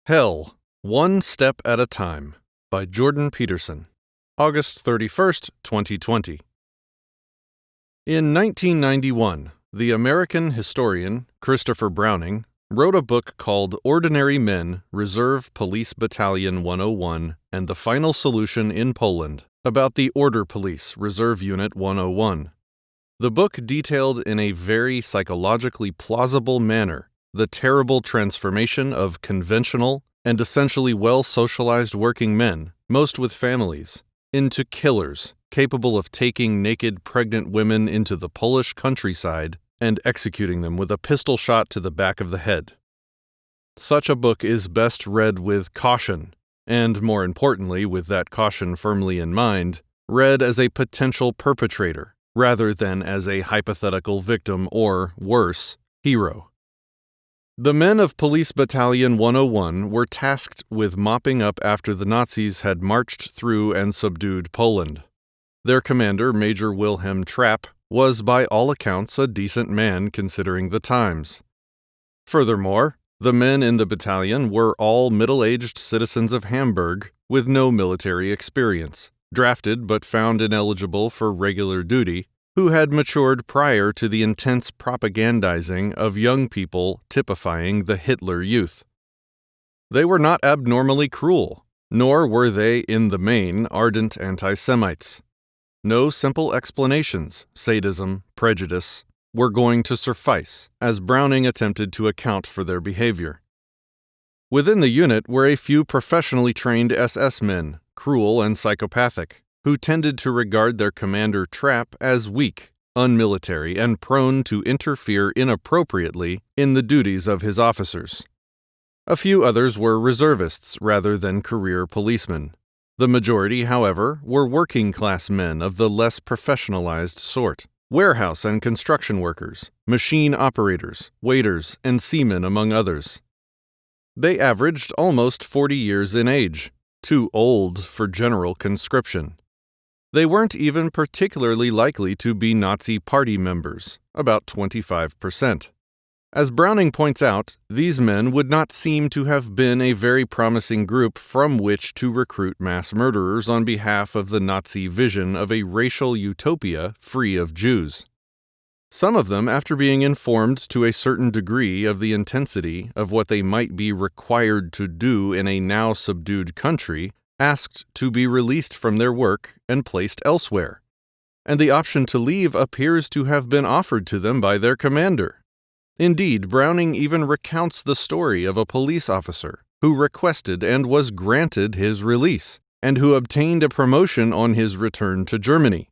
Hell, One Step at a Time by Jordan Peterson, August 31st, 2020. In 1991, the American historian Christopher Browning wrote a book called Ordinary Men, Reserve Police Battalion 101 and the Final Solution in Poland about the Order Police Reserve Unit 101. The book detailed in a very psychologically plausible manner the terrible transformation of conventional and essentially well-socialized working men, most with families, into killers capable of taking naked pregnant women into the Polish countryside and executing them with a pistol shot to the back of the head. Such a book is best read with caution, and more importantly, with that caution firmly in mind, read as a potential perpetrator rather than as a hypothetical victim or, worse, hero. The men of Police Battalion 101 were tasked with mopping up after the Nazis had marched through and subdued Poland. Their commander, Major Wilhelm Trapp, was by all accounts a decent man considering the times. Furthermore, the men in the battalion were all middle-aged citizens of Hamburg with no military experience, drafted but found ineligible for regular duty, who had matured prior to the intense propagandizing of young people typifying the Hitler Youth. They were not abnormally cruel, nor were they, in the main, ardent anti-Semites. No simple explanations, sadism, prejudice, were going to suffice, as Browning attempted to account for their behavior. Within the unit were a few professionally trained SS men, cruel and psychopathic, who tended to regard their commander Trapp as weak, unmilitary, and prone to interfere inappropriately in the duties of his officers. A few others were reservists rather than career policemen. The majority, however, were working-class men of the less professionalized sort, warehouse and construction workers, machine operators, waiters, and seamen among others. They averaged almost 40 years in age, too old for general conscription. They weren't even particularly likely to be Nazi Party members, about 25%. As Browning points out, these men would not seem to have been a very promising group from which to recruit mass murderers on behalf of the Nazi vision of a racial utopia free of Jews. Some of them, after being informed to a certain degree of the intensity of what they might be required to do in a now subdued country, asked to be released from their work and placed elsewhere, and the option to leave appears to have been offered to them by their commander. Indeed, Browning even recounts the story of a police officer who requested and was granted his release, and who obtained a promotion on his return to Germany.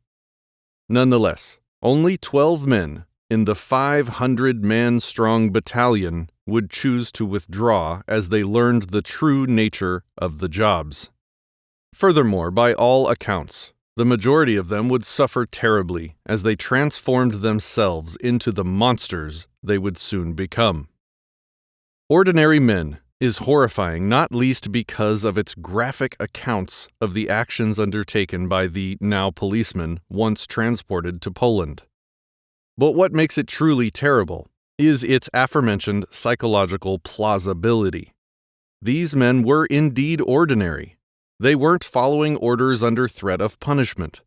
Nonetheless, only 12 men in the 500-man-strong battalion would choose to withdraw as they learned the true nature of the jobs. Furthermore, by all accounts, the majority of them would suffer terribly as they transformed themselves into the monsters they would soon become. Ordinary Men is horrifying not least because of its graphic accounts of the actions undertaken by the now policemen once transported to Poland. But what makes it truly terrible is its aforementioned psychological plausibility. These men were indeed ordinary. They weren't following orders under threat of punishment.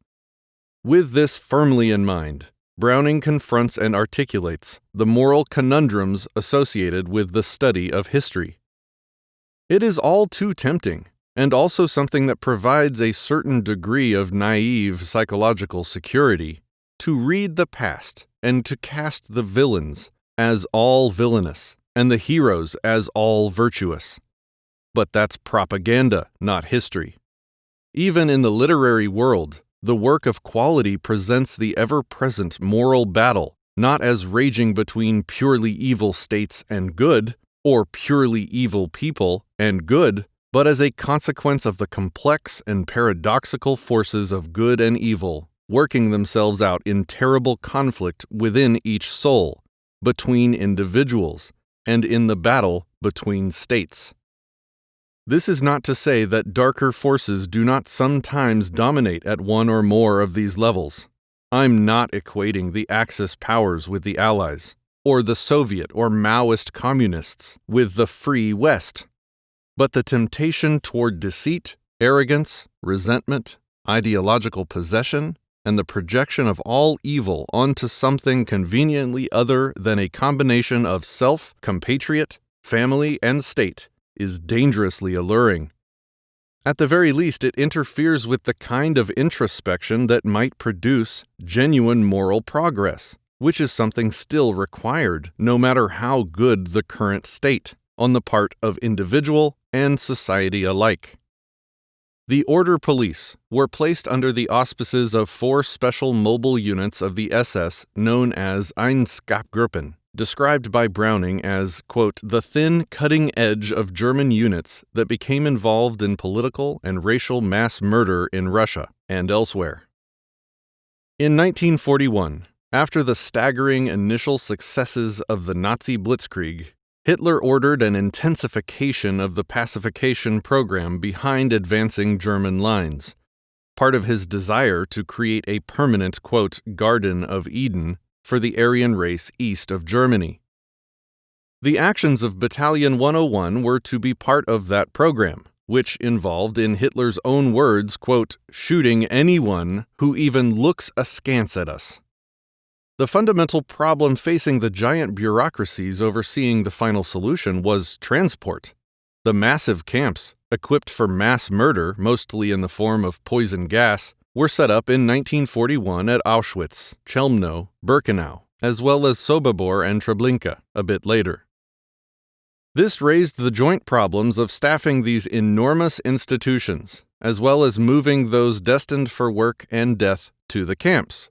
With this firmly in mind, Browning confronts and articulates the moral conundrums associated with the study of history. It is all too tempting, and also something that provides a certain degree of naive psychological security, to read the past and to cast the villains as all villainous and the heroes as all virtuous. But that's propaganda, not history. Even in the literary world, the work of quality presents the ever-present moral battle, not as raging between purely evil states and good, or purely evil people and good, but as a consequence of the complex and paradoxical forces of good and evil, working themselves out in terrible conflict within each soul, between individuals, and in the battle between states. This is not to say that darker forces do not sometimes dominate at one or more of these levels. I'm not equating the Axis powers with the Allies, or the Soviet or Maoist communists with the Free West. but the temptation toward deceit, arrogance, resentment, ideological possession, and the projection of all evil onto something conveniently other than a combination of self, compatriot, family, and state is dangerously alluring. At the very least, it interferes with the kind of introspection that might produce genuine moral progress, which is something still required, no matter how good the current state, on the part of individual and society alike. The Order Police were placed under the auspices of 4 special mobile units of the SS known as Einsatzgruppen, described by Browning as, quote, the thin cutting edge of German units that became involved in political and racial mass murder in Russia and elsewhere. In 1941, after the staggering initial successes of the Nazi Blitzkrieg, Hitler ordered an intensification of the pacification program behind advancing German lines, part of his desire to create a permanent, quote, Garden of Eden for the Aryan race east of Germany. The actions of Battalion 101 were to be part of that program, which involved, in Hitler's own words, quote, shooting anyone who even looks askance at us. The fundamental problem facing the giant bureaucracies overseeing the final solution was transport. The massive camps, equipped for mass murder, mostly in the form of poison gas, were set up in 1941 at Auschwitz, Chelmno, Birkenau, as well as Sobibor and Treblinka a bit later. This raised the joint problems of staffing these enormous institutions, as well as moving those destined for work and death to the camps.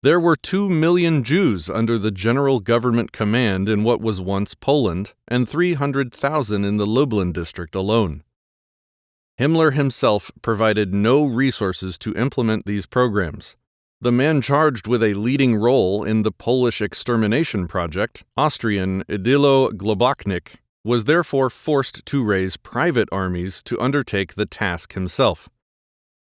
There were 2 million Jews under the general government command in what was once Poland, and 300,000 in the Lublin district alone. Himmler himself provided no resources to implement these programs. The man charged with a leading role in the Polish extermination project, Austrian Idilo Globoknik, was therefore forced to raise private armies to undertake the task himself.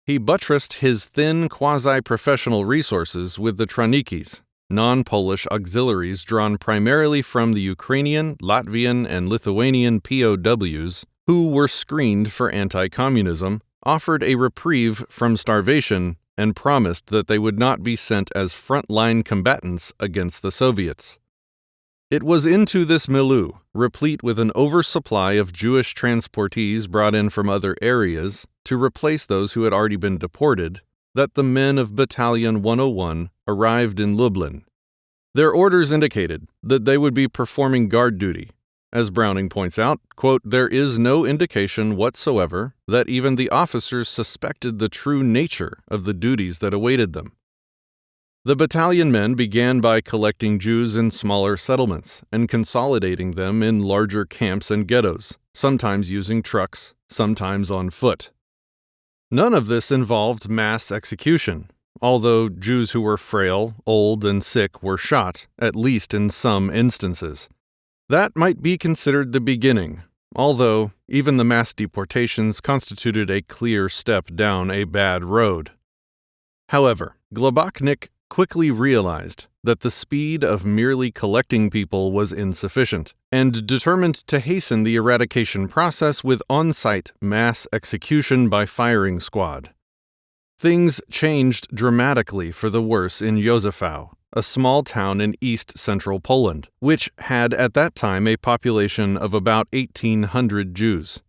He buttressed his thin quasi-professional resources with the Tranikis, non-Polish auxiliaries drawn primarily from the Ukrainian, Latvian, and Lithuanian POWs who were screened for anti-communism, offered a reprieve from starvation, and promised that they would not be sent as front-line combatants against the Soviets. It was into this milieu, replete with an oversupply of Jewish transportees brought in from other areas to replace those who had already been deported, that the men of Battalion 101 arrived in Lublin. Their orders indicated that they would be performing guard duty. As Browning points out, quote, there is no indication whatsoever that even the officers suspected the true nature of the duties that awaited them. The battalion men began by collecting Jews in smaller settlements and consolidating them in larger camps and ghettos, sometimes using trucks, sometimes on foot. None of this involved mass execution, although Jews who were frail, old, and sick were shot, at least in some instances. That might be considered the beginning, although even the mass deportations constituted a clear step down a bad road. However, Globoknik quickly realized that the speed of merely collecting people was insufficient, and determined to hasten the eradication process with on-site mass execution by firing squad. Things changed dramatically for the worse in Józefów, a small town in east-central Poland, which had at that time a population of about 1,800 Jews.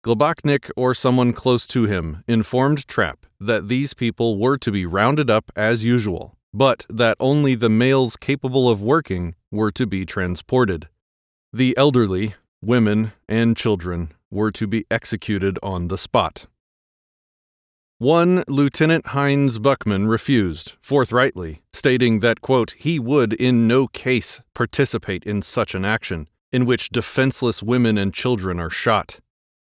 Globoknik, or someone close to him, informed Trapp that these people were to be rounded up as usual, but that only the males capable of working were to be transported. The elderly, women, and children were to be executed on the spot. One Lieutenant Heinz Buchmann refused, forthrightly, stating that, quote, he would in no case participate in such an action, in which defenseless women and children are shot.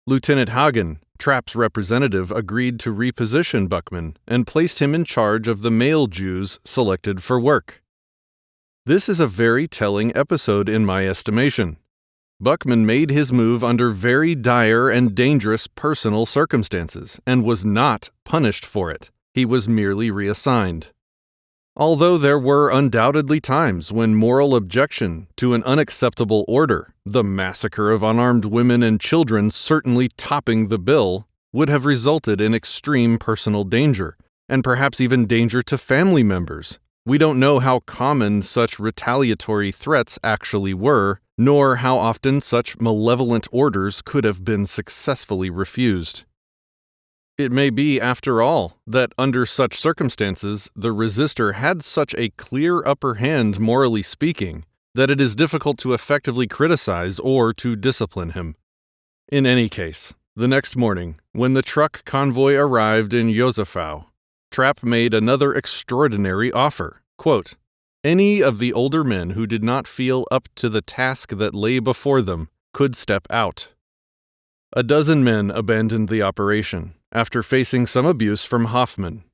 Lieutenant Hagen, Trapp's representative, agreed to reposition Buchmann and placed him in charge of the male Jews selected for work. This is a very telling episode in my estimation. Buchmann made his move under very dire and dangerous personal circumstances and was not punished for it. He was merely reassigned. Although there were undoubtedly times when moral objection to an unacceptable order, the massacre of unarmed women and children certainly topping the bill, would have resulted in extreme personal danger, and perhaps even danger to family members. We don't know how common such retaliatory threats actually were, nor how often such malevolent orders could have been successfully refused. It may be, after all, that under such circumstances, the resistor had such a clear upper hand, morally speaking, that it is difficult to effectively criticize or to discipline him. In any case, the next morning, when the truck convoy arrived in Józefów, Trapp made another extraordinary offer. Quote, "Any of the older men who did not feel up to the task that lay before them could step out." A dozen men abandoned the operation, after facing some abuse from Hoffman.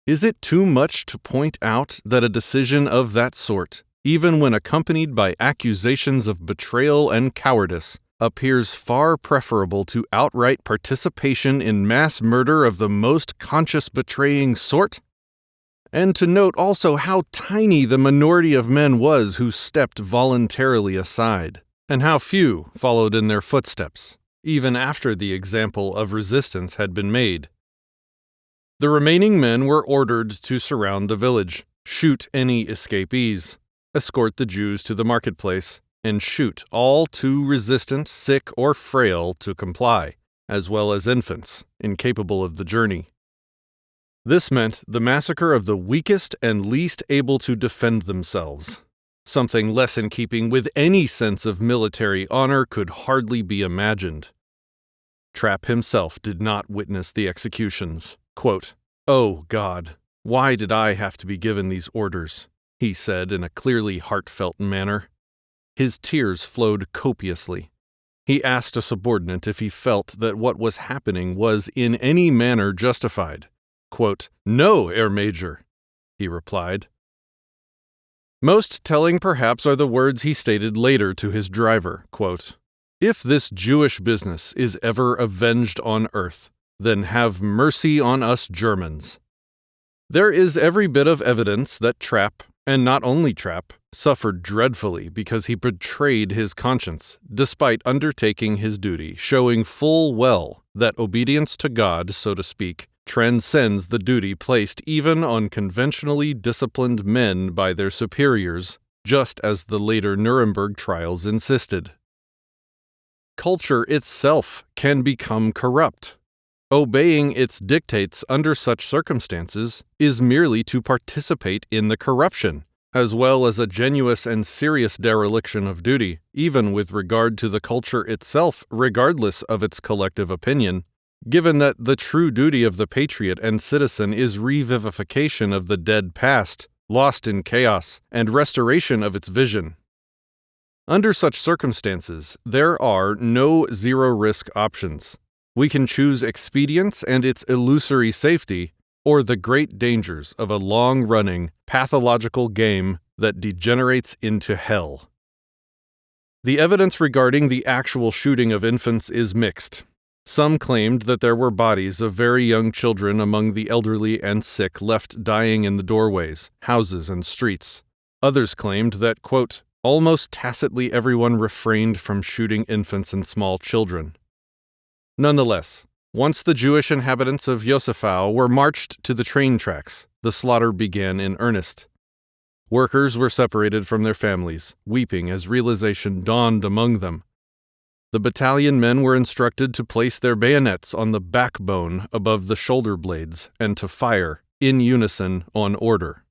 Is it too much to point out that a decision of that sort, even when accompanied by accusations of betrayal and cowardice, appears far preferable to outright participation in mass murder of the most conscience betraying sort? And to note also how tiny the minority of men was who stepped voluntarily aside, and how few followed in their footsteps, even after the example of resistance had been made. The remaining men were ordered to surround the village, shoot any escapees, escort the Jews to the marketplace, and shoot all too resistant, sick, or frail to comply, as well as infants, incapable of the journey. This meant the massacre of the weakest and least able to defend themselves. Something less in keeping with any sense of military honor could hardly be imagined. Trapp himself did not witness the executions. Quote, "Oh God, why did I have to be given these orders?" he said in a clearly heartfelt manner. His tears flowed copiously. He asked a subordinate if he felt that what was happening was in any manner justified. Quote, "No, Herr Major," he replied. Most telling perhaps are the words he stated later to his driver, quote, "If this Jewish business is ever avenged on earth, then have mercy on us Germans." There is every bit of evidence that Trapp, and not only Trapp, suffered dreadfully because he betrayed his conscience, despite undertaking his duty, showing full well that obedience to God, so to speak, transcends the duty placed even on conventionally disciplined men by their superiors, just as the later Nuremberg trials insisted. Culture itself can become corrupt. Obeying its dictates under such circumstances is merely to participate in the corruption, as well as a genuine and serious dereliction of duty, even with regard to the culture itself, regardless of its collective opinion, given that the true duty of the patriot and citizen is revivification of the dead past, lost in chaos, and restoration of its vision. Under such circumstances, there are no zero-risk options. We can choose expedience and its illusory safety, or the great dangers of a long-running, pathological game that degenerates into hell. The evidence regarding the actual shooting of infants is mixed. Some claimed that there were bodies of very young children among the elderly and sick left dying in the doorways, houses, and streets. Others claimed that, quote, "almost tacitly everyone refrained from shooting infants and small children." Nonetheless, once the Jewish inhabitants of Józefów were marched to the train tracks, the slaughter began in earnest. Workers were separated from their families, weeping as realization dawned among them. The battalion men were instructed to place their bayonets on the backbone above the shoulder blades and to fire, in unison, on order.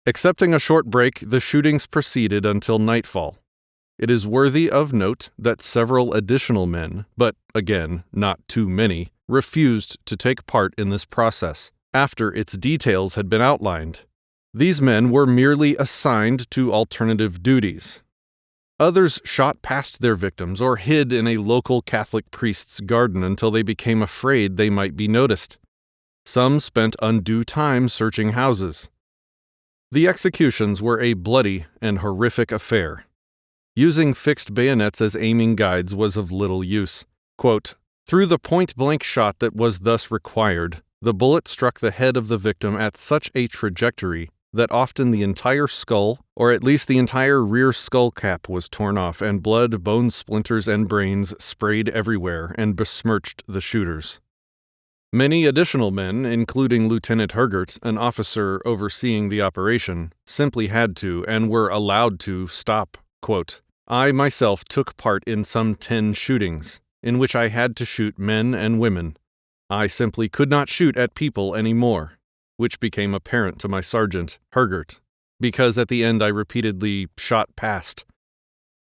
Excepting a short break, the shootings proceeded until nightfall. It is worthy of note that several additional men, but again, not too many, refused to take part in this process, after its details had been outlined. These men were merely assigned to alternative duties. Others shot past their victims or hid in a local Catholic priest's garden until they became afraid they might be noticed. Some spent undue time searching houses. The executions were a bloody and horrific affair. Using fixed bayonets as aiming guides was of little use. Quote, "Through the point-blank shot that was thus required, the bullet struck the head of the victim at such a trajectory that often the entire skull, or at least the entire rear skull cap, was torn off, and blood, bone splinters, and brains sprayed everywhere and besmirched the shooters. Many additional men, including Lieutenant Hergert, an officer overseeing the operation, simply had to and were allowed to stop. Quote, "I myself took part in some 10 shootings, in which I had to shoot men and women. I simply could not shoot at people anymore, which became apparent to my sergeant, Hergert, because at the end I repeatedly shot past.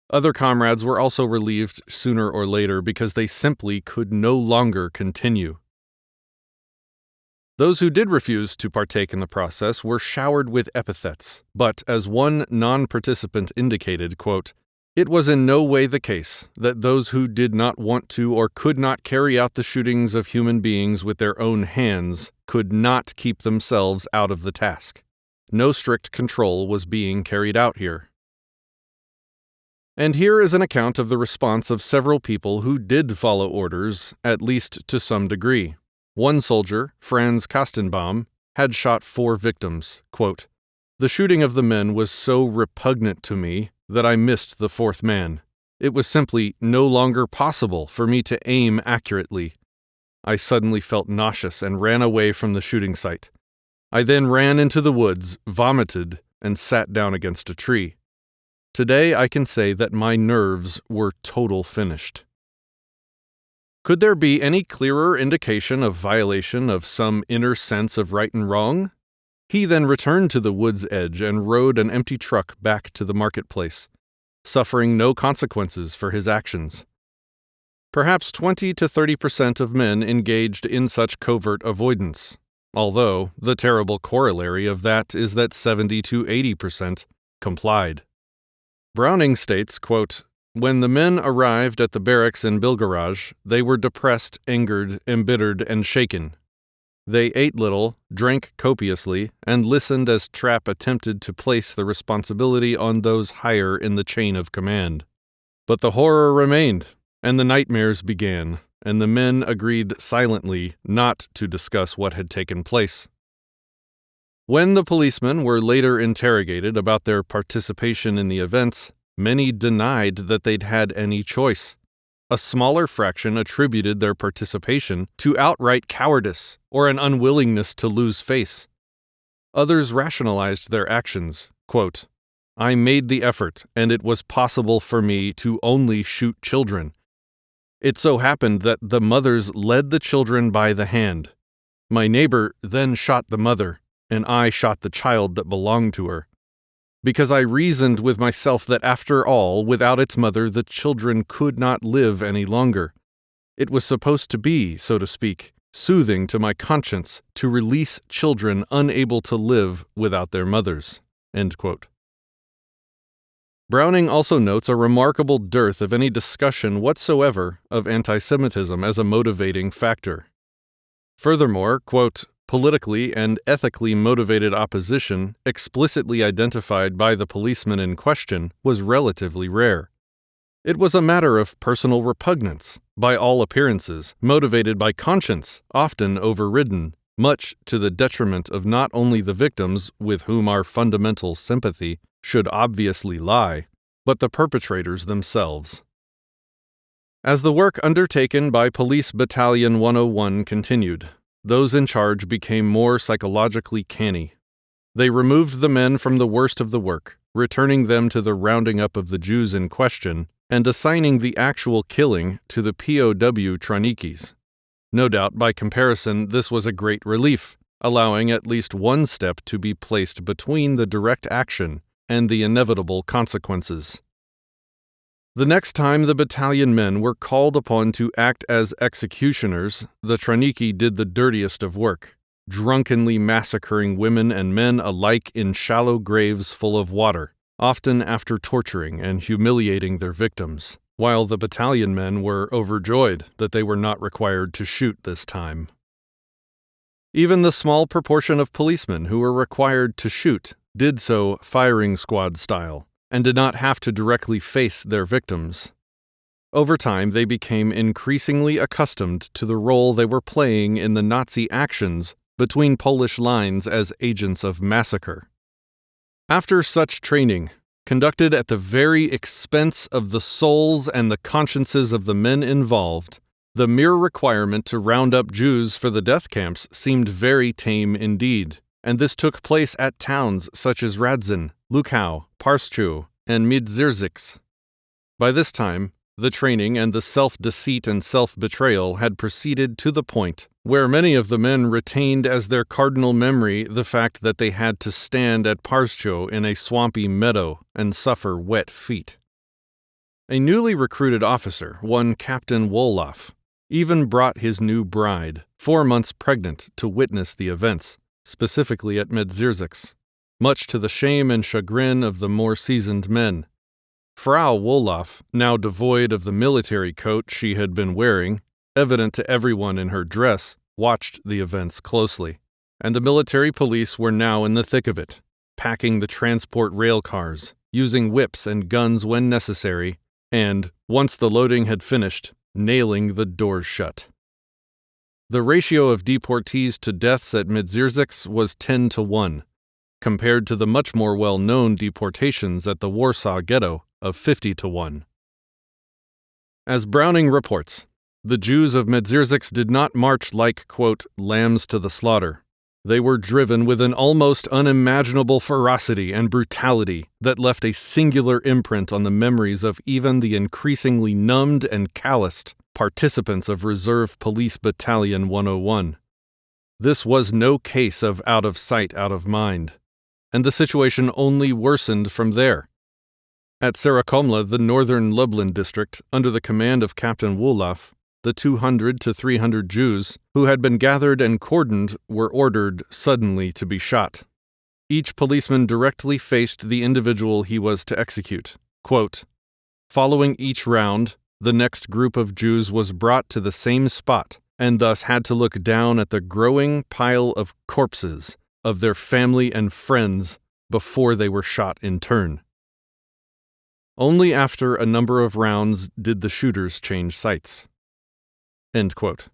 Other comrades were also relieved sooner or later because they simply could no longer continue." Those who did refuse to partake in the process were showered with epithets, but as one non-participant indicated, quote, "It was in no way the case that those who did not want to or could not carry out the shootings of human beings with their own hands could not keep themselves out of the task. No strict control was being carried out here." And here is an account of the response of several people who did follow orders, at least to some degree. One soldier, Franz Kastenbaum, had shot 4 victims. Quote, "The shooting of the men was so repugnant to me that I missed the 4th man. It was simply no longer possible for me to aim accurately. I suddenly felt nauseous and ran away from the shooting site. I then ran into the woods, vomited, and sat down against a tree. Today I can say that my nerves were total finished." Could there be any clearer indication of violation of some inner sense of right and wrong? He then returned to the wood's edge and rode an empty truck back to the marketplace, suffering no consequences for his actions. Perhaps 20 to 30% of men engaged in such covert avoidance, although the terrible corollary of that is that 70 to 80% complied. Browning states, quote, "When the men arrived at the barracks in Bilgarage, they were depressed, angered, embittered, and shaken. They ate little, drank copiously, and listened as Trapp attempted to place the responsibility on those higher in the chain of command. But the horror remained, and the nightmares began, and the men agreed silently not to discuss what had taken place. When the policemen were later interrogated about their participation in the events, many denied that they'd had any choice. A smaller fraction attributed their participation to outright cowardice or an unwillingness to lose face. Others rationalized their actions. Quote, "I made the effort, and it was possible for me to only shoot children. It so happened that the mothers led the children by the hand. My neighbor then shot the mother, and I shot the child that belonged to her. Because I reasoned with myself that after all, without its mother, the children could not live any longer. It was supposed to be, so to speak, soothing to my conscience to release children unable to live without their mothers." End quote. Browning also notes a remarkable dearth of any discussion whatsoever of anti-Semitism as a motivating factor. Furthermore, quote, "Politically and ethically motivated opposition, explicitly identified by the policeman in question, was relatively rare. It was a matter of personal repugnance, by all appearances, motivated by conscience, often overridden, much to the detriment of not only the victims, with whom our fundamental sympathy should obviously lie, but the perpetrators themselves." As the work undertaken by Police Battalion 101 continued, those in charge became more psychologically canny. They removed the men from the worst of the work, returning them to the rounding up of the Jews in question and assigning the actual killing to the POW Tranikis. No doubt, by comparison, this was a great relief, allowing at least one step to be placed between the direct action and the inevitable consequences. The next time the battalion men were called upon to act as executioners, the Traniki did the dirtiest of work, drunkenly massacring women and men alike in shallow graves full of water, often after torturing and humiliating their victims, while the battalion men were overjoyed that they were not required to shoot this time. Even the small proportion of policemen who were required to shoot did so firing squad style, and did not have to directly face their victims. Over time, they became increasingly accustomed to the role they were playing in the Nazi actions between Polish lines as agents of massacre. After such training, conducted at the very expense of the souls and the consciences of the men involved, the mere requirement to round up Jews for the death camps seemed very tame indeed, and this took place at towns such as Radzin, Lukau, Parschow, and Miedzierzyce. By this time, the training and the self-deceit and self-betrayal had proceeded to the point where many of the men retained as their cardinal memory the fact that they had to stand at Parschow in a swampy meadow and suffer wet feet. A newly recruited officer, one Captain Wolof, even brought his new bride, 4 months pregnant, to witness the events, specifically at Miedzierzyce, much to the shame and chagrin of the more seasoned men. Frau Wolof, now devoid of the military coat she had been wearing, evident to everyone in her dress, watched the events closely, and the military police were now in the thick of it, packing the transport rail cars, using whips and guns when necessary, and, once the loading had finished, nailing the doors shut. The ratio of deportees to deaths at Miedzierzyce was 10-1, compared to the much more well-known deportations at the Warsaw Ghetto of 50-1. As Browning reports, the Jews of Miedzierzyce did not march like, quote, lambs to the slaughter. They were driven with an almost unimaginable ferocity and brutality that left a singular imprint on the memories of even the increasingly numbed and calloused participants of Reserve Police Battalion 101. This was no case of out of sight, out of mind, and the situation only worsened from there. At Sarakomla, the northern Lublin district, under the command of Captain Wolof, the 200 to 300 Jews who had been gathered and cordoned were ordered suddenly to be shot. Each policeman directly faced the individual he was to execute. Quote, following each round, the next group of Jews was brought to the same spot and thus had to look down at the growing pile of corpses of their family and friends before they were shot in turn. Only after a number of rounds did the shooters change sights. End quote.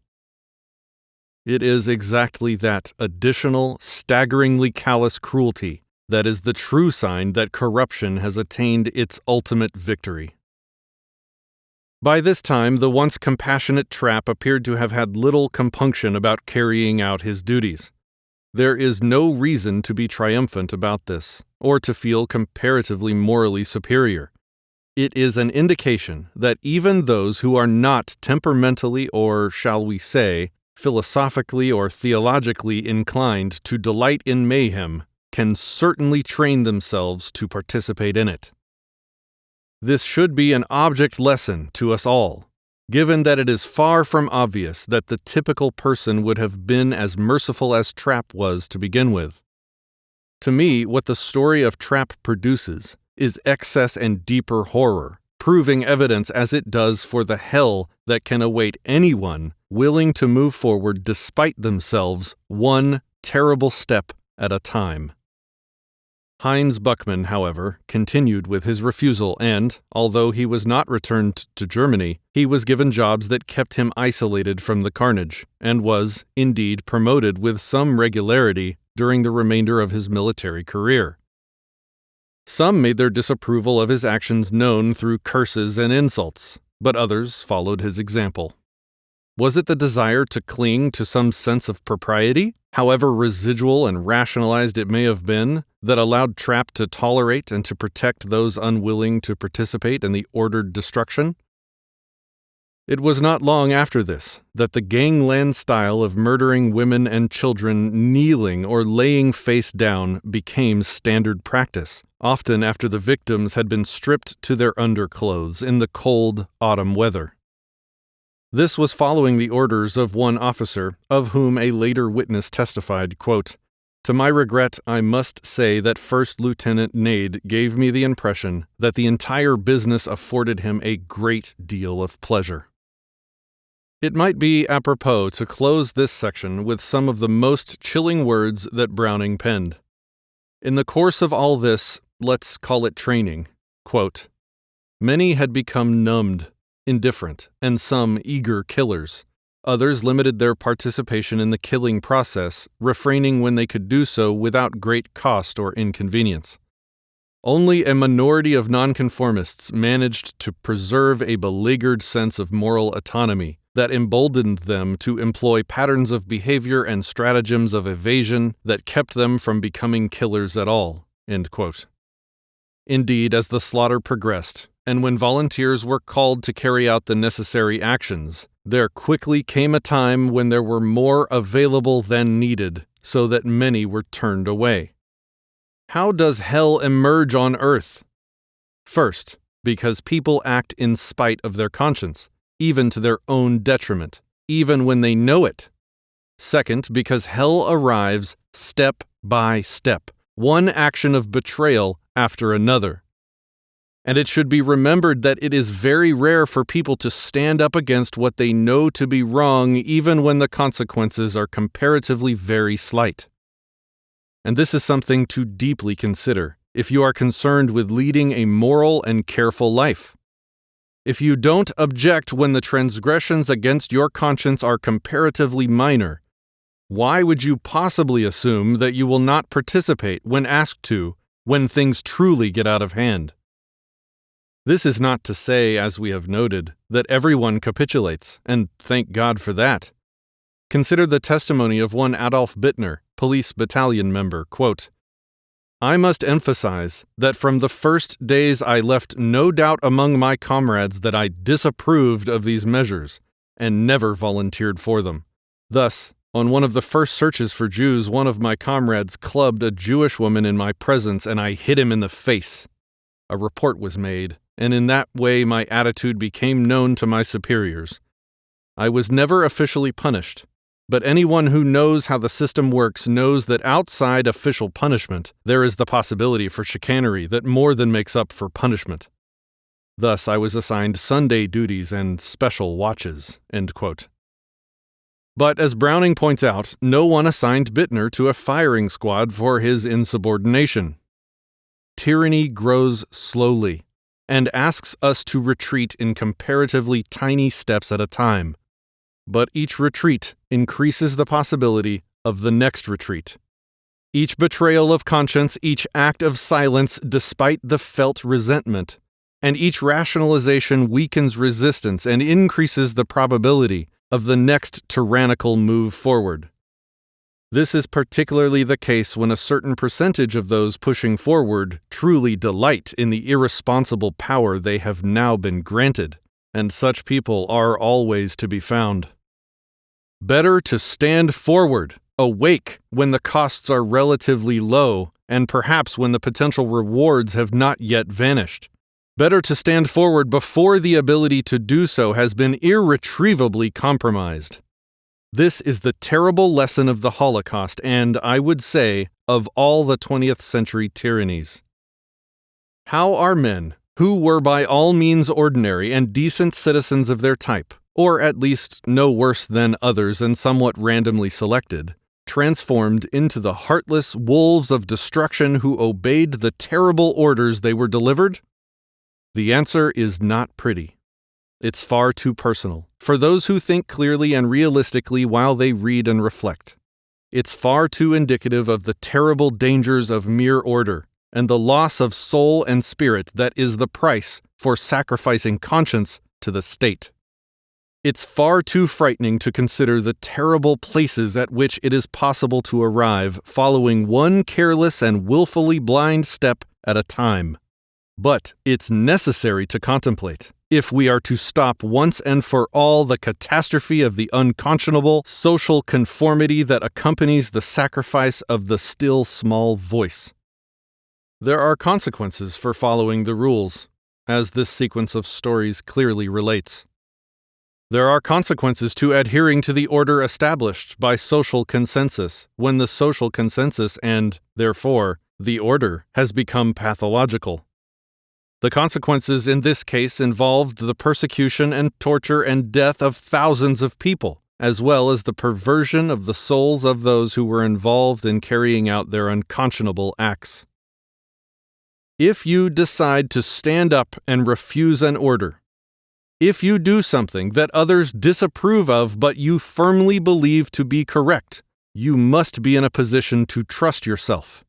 It is exactly that additional, staggeringly callous cruelty that is the true sign that corruption has attained its ultimate victory. By this time, the once compassionate Trapp appeared to have had little compunction about carrying out his duties. There is no reason to be triumphant about this, or to feel comparatively morally superior. It is an indication that even those who are not temperamentally or, shall we say, philosophically or theologically inclined to delight in mayhem can certainly train themselves to participate in it. This should be an object lesson to us all, given that it is far from obvious that the typical person would have been as merciful as Trapp was to begin with. To me, what the story of Trapp produces is excess and deeper horror, proving evidence as it does for the hell that can await anyone willing to move forward despite themselves one terrible step at a time. Heinz Buchmann, however, continued with his refusal and, although he was not returned to Germany, he was given jobs that kept him isolated from the carnage, and was, indeed, promoted with some regularity during the remainder of his military career. Some made their disapproval of his actions known through curses and insults, but others followed his example. Was it the desire to cling to some sense of propriety, however residual and rationalized it may have been, that allowed Trapp to tolerate and to protect those unwilling to participate in the ordered destruction? It was not long after this that the gangland style of murdering women and children kneeling or laying face down became standard practice, often after the victims had been stripped to their underclothes in the cold autumn weather. This was following the orders of one officer, of whom a later witness testified, quote, "To my regret, I must say that First Lieutenant Nade gave me the impression that the entire business afforded him a great deal of pleasure." It might be apropos to close this section with some of the most chilling words that Browning penned. In the course of all this, let's call it training, quote, "Many had become numbed, indifferent, and some eager killers. Others limited their participation in the killing process, refraining when they could do so without great cost or inconvenience. Only a minority of nonconformists managed to preserve a beleaguered sense of moral autonomy that emboldened them to employ patterns of behavior and stratagems of evasion that kept them from becoming killers at all." End quote. Indeed, as the slaughter progressed, and when volunteers were called to carry out the necessary actions, there quickly came a time when there were more available than needed, so that many were turned away. How does hell emerge on earth? First, because people act in spite of their conscience, even to their own detriment, even when they know it. Second, because hell arrives step by step, one action of betrayal after another. And it should be remembered that it is very rare for people to stand up against what they know to be wrong, even when the consequences are comparatively very slight. And this is something to deeply consider if you are concerned with leading a moral and careful life. If you don't object when the transgressions against your conscience are comparatively minor, why would you possibly assume that you will not participate when asked to, when things truly get out of hand? This is not to say, as we have noted, that everyone capitulates, and thank God for that. Consider the testimony of one Adolf Bittner, police battalion member, quote, "I must emphasize that from the first days I left no doubt among my comrades that I disapproved of these measures, and never volunteered for them. Thus, on one of the first searches for Jews, one of my comrades clubbed a Jewish woman in my presence, and I hit him in the face. A report was made, and in that way my attitude became known to my superiors. I was never officially punished, but anyone who knows how the system works knows that outside official punishment, there is the possibility for chicanery that more than makes up for punishment. Thus, I was assigned Sunday duties and special watches." End quote. But as Browning points out, no one assigned Bittner to a firing squad for his insubordination. Tyranny grows slowly and asks us to retreat in comparatively tiny steps at a time. But each retreat increases the possibility of the next retreat. Each betrayal of conscience, each act of silence despite the felt resentment, and each rationalization weakens resistance and increases the probability of the next tyrannical move forward. This is particularly the case when a certain percentage of those pushing forward truly delight in the irresponsible power they have now been granted, and such people are always to be found. Better to stand forward, awake when the costs are relatively low, and perhaps when the potential rewards have not yet vanished. Better to stand forward before the ability to do so has been irretrievably compromised. This is the terrible lesson of the Holocaust and, I would say, of all the 20th century tyrannies. How are men, who were by all means ordinary and decent citizens of their type, or at least no worse than others and somewhat randomly selected, transformed into the heartless wolves of destruction who obeyed the terrible orders they were delivered? The answer is not pretty. It's far too personal for those who think clearly and realistically while they read and reflect. It's far too indicative of the terrible dangers of mere order and the loss of soul and spirit that is the price for sacrificing conscience to the state. It's far too frightening to consider the terrible places at which it is possible to arrive following one careless and willfully blind step at a time. But it's necessary to contemplate if we are to stop once and for all the catastrophe of the unconscionable social conformity that accompanies the sacrifice of the still small voice. There are consequences for following the rules, as this sequence of stories clearly relates. There are consequences to adhering to the order established by social consensus when the social consensus and, therefore, the order has become pathological. The consequences in this case involved the persecution and torture and death of thousands of people, as well as the perversion of the souls of those who were involved in carrying out their unconscionable acts. If you decide to stand up and refuse an order, If you do something that others disapprove of but you firmly believe to be correct, you must be in a position to trust yourself.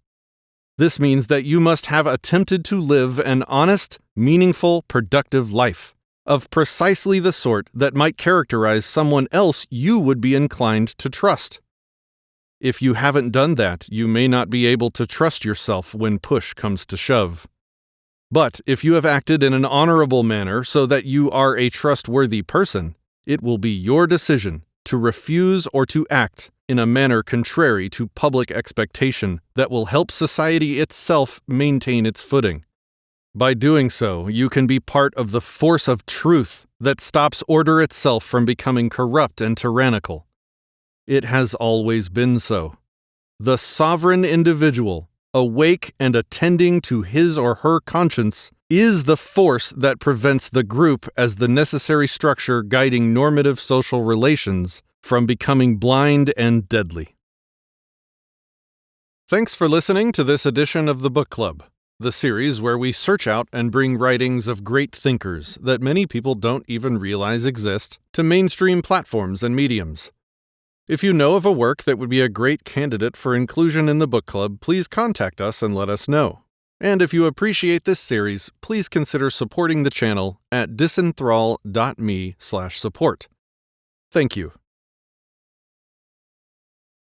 This means that you must have attempted to live an honest, meaningful, productive life, of precisely the sort that might characterize someone else you would be inclined to trust. If you haven't done that, you may not be able to trust yourself when push comes to shove. But if you have acted in an honorable manner so that you are a trustworthy person, it will be your decision to refuse or to act in a manner contrary to public expectation that will help society itself maintain its footing. By doing so, you can be part of the force of truth that stops order itself from becoming corrupt and tyrannical. It has always been so. The sovereign individual, awake and attending to his or her conscience, is the force that prevents the group as the necessary structure guiding normative social relations from becoming blind and deadly. Thanks for listening to this edition of the Book Club, the series where we search out and bring writings of great thinkers that many people don't even realize exist to mainstream platforms and mediums. If you know of a work that would be a great candidate for inclusion in the book club, please contact us and let us know. And if you appreciate this series, please consider supporting the channel at disenthrall.me/support. Thank you.